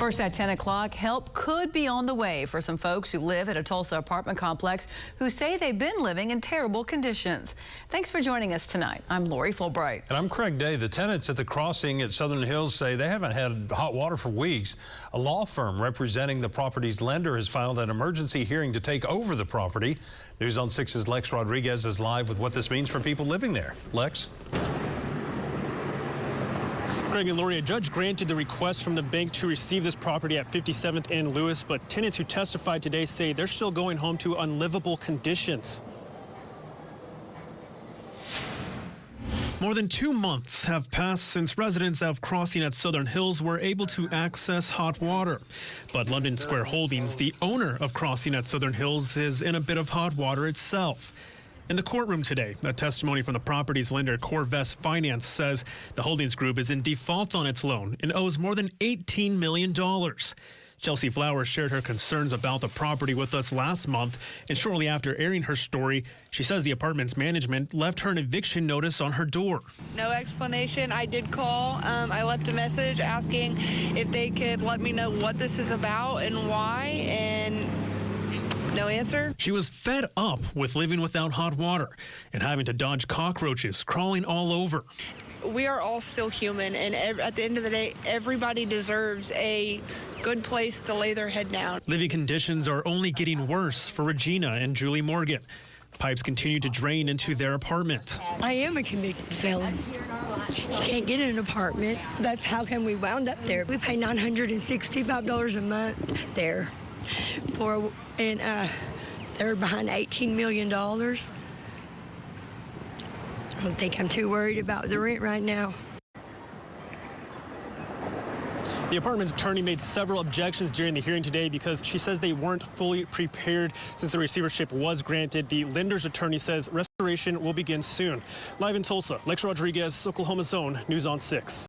First at 10 o'clock, help could be on the way for some folks who live at a Tulsa apartment complex who say they've been living in terrible conditions. Thanks for joining us tonight. I'm Lori Fulbright. And I'm Craig Day. The tenants at the crossing at Southern Hills say they haven't had hot water for weeks. A law firm representing the property's lender has filed an emergency hearing to take over the property. News on 6's Lex Rodriguez is live with what this means for people living there. Lex? Greg and Lori, a judge granted the request from the bank to receive this property at 57th and Lewis, but tenants who testified today say they're still going home to unlivable conditions. More than 2 months have passed since residents of Crossing at Southern Hills were able to access hot water. But London Square Holdings, the owner of Crossing at Southern Hills, is in a bit of hot water itself. In the courtroom today, a testimony from the property's lender, Corvest Finance, says the Holdings Group is in default on its loan and owes more than $18 million. Chelsea Flowers shared her concerns about the property with us last month, and shortly after airing her story, she says the apartment's management left her an eviction notice on her door. No explanation. I did call. I left a message asking if they could let me know what this is about and why, and no answer. She was fed up with living without hot water and having to dodge cockroaches crawling all over. We are all still human, and at the end of the day, everybody deserves a good place to lay their head down. Living conditions are only getting worse for Regina and Julie Morgan. Pipes continue to drain into their apartment. I am a convicted felon. Can't get an apartment. That's how come we wound up there. We pay $965 a month there and they're behind $18 million. I don't think I'm too worried about the rent right now. The apartment's attorney made several objections during the hearing today because she says they weren't fully prepared since the receivership was granted. The lender's attorney says restoration will begin soon. Live in Tulsa, Lex Rodriguez, Oklahoma's Own, News on 6.